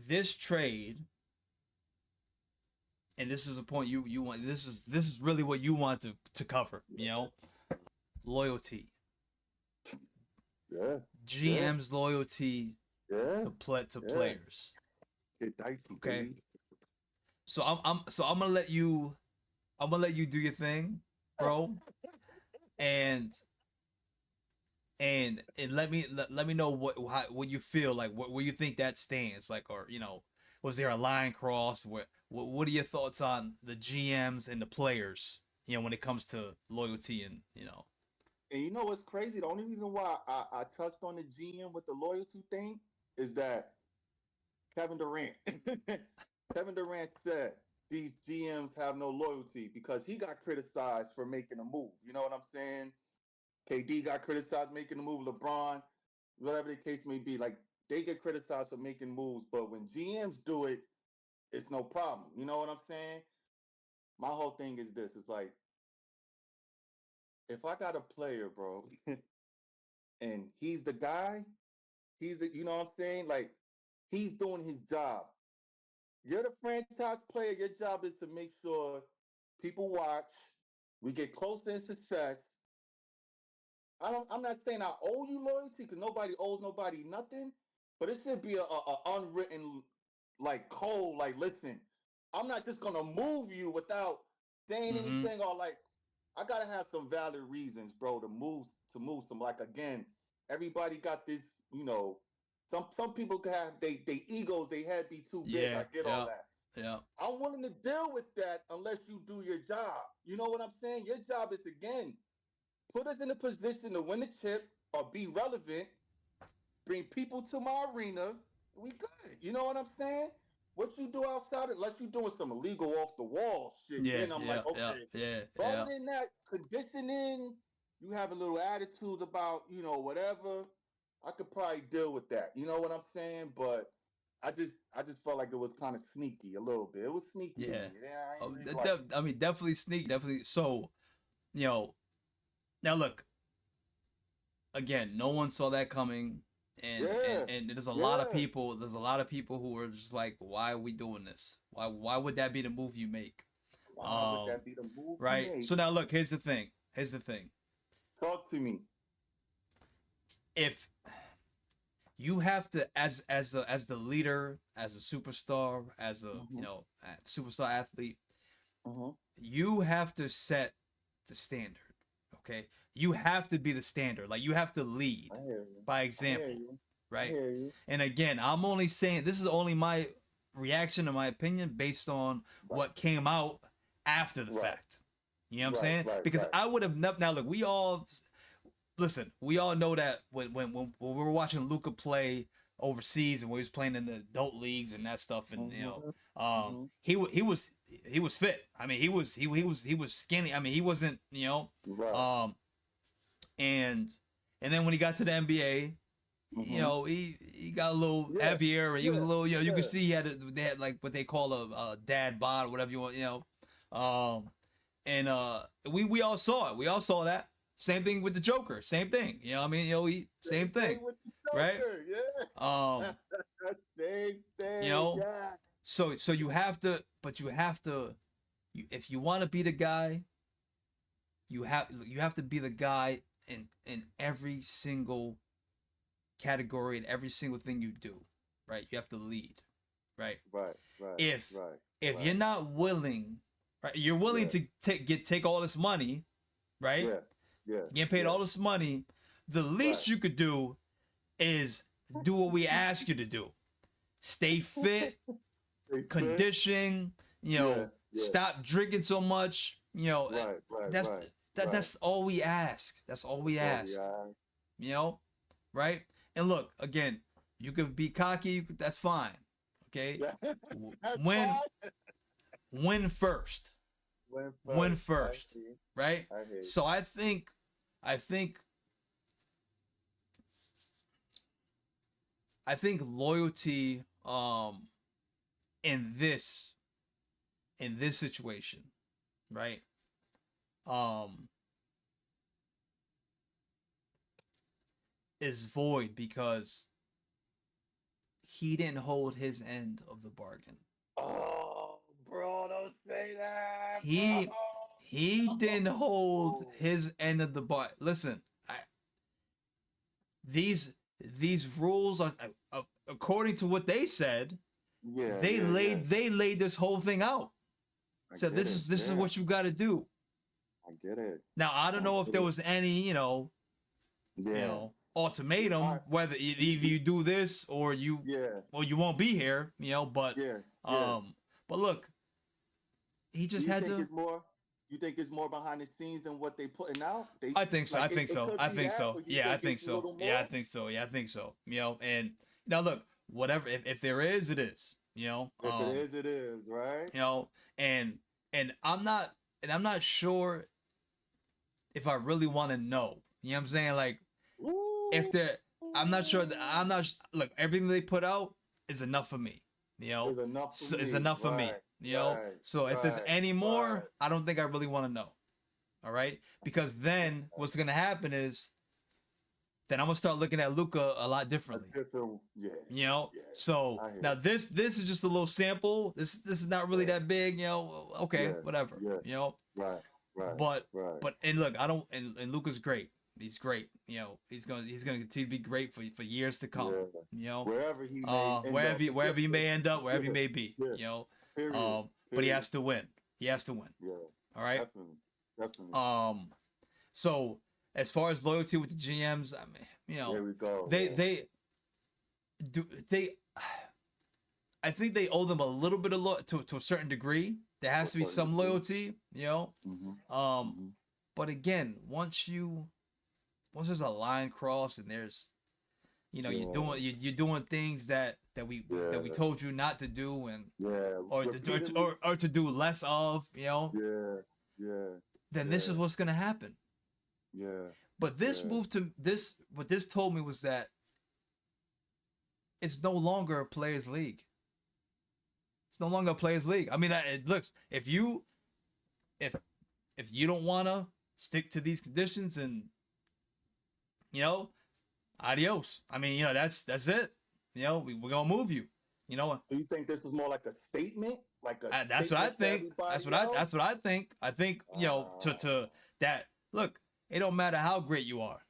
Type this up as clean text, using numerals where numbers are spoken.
this trade, and this is a point you want. This is really what you want to cover. Loyalty, Yeah, yeah, GM's loyalty yeah, to yeah. players. Get dicey, Okay, baby. so I'm gonna let you do your thing, bro, and and let me know what you feel like, where you think that stands, like, or was there a line crossed? What are your thoughts on the GMs and the players? When it comes to loyalty and. And you know what's crazy? The only reason why I touched on the GM with the loyalty thing is that Kevin Durant. Kevin Durant said these GMs have no loyalty because he got criticized for making a move. You know what I'm saying? KD got criticized making a move. LeBron, whatever the case may be, like they get criticized for making moves, but when GMs do it, it's no problem. You know what I'm saying? My whole thing is this: it's like if I got a player, bro, and he's the guy, he's the, you know what I'm saying? Like he's doing his job. You're the franchise player. Your job is to make sure people watch. We get closer in success. I'm not saying I owe you loyalty because nobody owes nobody nothing, but it should be a unwritten like code. Like, listen, I'm not just gonna move you without saying Mm-hmm. anything or like I gotta have some valid reasons, bro, to move some. Like again, everybody got this, you know. Some people can have they egos, they head be too big. Yeah, I get all yeah, that. yeah, I'm willing to deal with that unless you do your job. You know what I'm saying? Your job is again put us in a position to win the chip or be relevant, bring people to my arena. We good. You know what I'm saying? What you do outside, unless you're doing some illegal off the wall shit, yeah, then I'm yeah, like, yeah, okay. yeah, But other yeah. than that, conditioning, you have a little attitudes about, whatever. I could probably deal with that. You know what I'm saying? But I just felt like it was kind of sneaky a little bit. It was sneaky to Yeah. me. Yeah, I ain't Oh, really like it. I mean, definitely sneak, definitely. So, you know, now look, again, no one saw that coming, and and Yeah, and there's a lot of yeah. people. There's a lot of people who are just like, why are we doing this? Why would that be the move you make? Why would Um, that be the move you right. make? So now look, here's the thing. Here's the thing. Talk to me. If you have to, as the leader, as a superstar, as a Mm-hmm. a superstar athlete, Mm-hmm. you have to set the standard. Okay, you have to be the standard. Like, you have to lead I hear you. by I hear example, you. I right? hear you. And again, I'm only saying this is only my reaction and my opinion based on Right. what came out after the Right. fact. You know what I'm Right. saying? Right. Because Right. I would have never. Now look, we all listen. We all know that when we were watching Luca play overseas and when he was playing in the adult leagues and that stuff, and Mm-hmm. Mm-hmm. he was fit. I mean, he was skinny. I mean, he wasn't, Right. um and then when he got to the NBA, Mm-hmm. he got a little Yeah. heavier. He was a Yeah. little, you could Yeah. see they had like what they call a dad bod or whatever you want. And we all saw it. We all saw that. Same thing with the Joker. Same thing. I mean, he same Same thing, thing with the right? Joker. Yeah. Um, Same you thing. know, Yes. so you have to, but you have to, if you want to be the guy, you have to be the guy in every single category and every single thing you do, right? You have to lead, right? Right. Right. If Right. if you're Right. not willing, right? You're willing Yeah. to take all this money, right? Yeah. Yeah. You get paid Yeah. all this money. The Right. least you could do is do what we ask you to do. Stay fit, They fit. condition, Yeah. Yeah. stop drinking so much. Right. Right. That's Right. Right. that's all we ask. That's all we That's all we ask. are. You know, right? And look, again, you could be cocky. That's fine. Okay, Yeah. That's win, fine. win first. Went Win first. I first, see. right? I hear you. So I think, loyalty, in this situation, right? Um, is void because he didn't hold his end of the bargain. Oh, bro, don't say that, bro. He didn't hold his end of the bar. Listen, these rules are according to what they said. Yeah, They laid this whole thing out. So this is what you got to do. I get it. Now I don't know if there was any ultimatum whether either you do this or you won't be here. But but look, he just had to. You think it's more behind the scenes than what they putting out? I think so. I think so. I think so. Yeah, I think so. Yeah, I think so. Yeah, I think so. And now look, whatever. If there is, it is. If it is, it is. Right. And I'm not sure if I really want to know. You know what I'm saying? Like, if they're, I'm not sure. Look, everything they put out is enough for me. It's enough for me. So if there's any more, I don't think I really want to know. All right, because then what's gonna happen is, then I'm gonna start looking at Luka a lot differently. So now this is just a little sample. This is not really that big. Okay, whatever. Right. But and look, I don't and Luka's great. He's great. He's gonna continue to be great for years to come. Wherever he may end up, wherever he may be. But he has to win. Yeah. All right. Definitely. So as far as loyalty with the GMs, I mean, there we go. I think they owe them a little bit of to a certain degree. There has to be some loyalty. But again, once there's a line crossed and there's, you're doing things that we told you not to do or to do less of, then this is what's gonna happen. But this what this told me was that it's no longer a players' league. It's no longer a players' league. I mean, it looks, if you don't wanna stick to these conditions, and adios. I mean, that's it. We're gonna move you. Do you think this was more like a statement? That's what I think. That's what I think. I think to that. Look, it don't matter how great you are.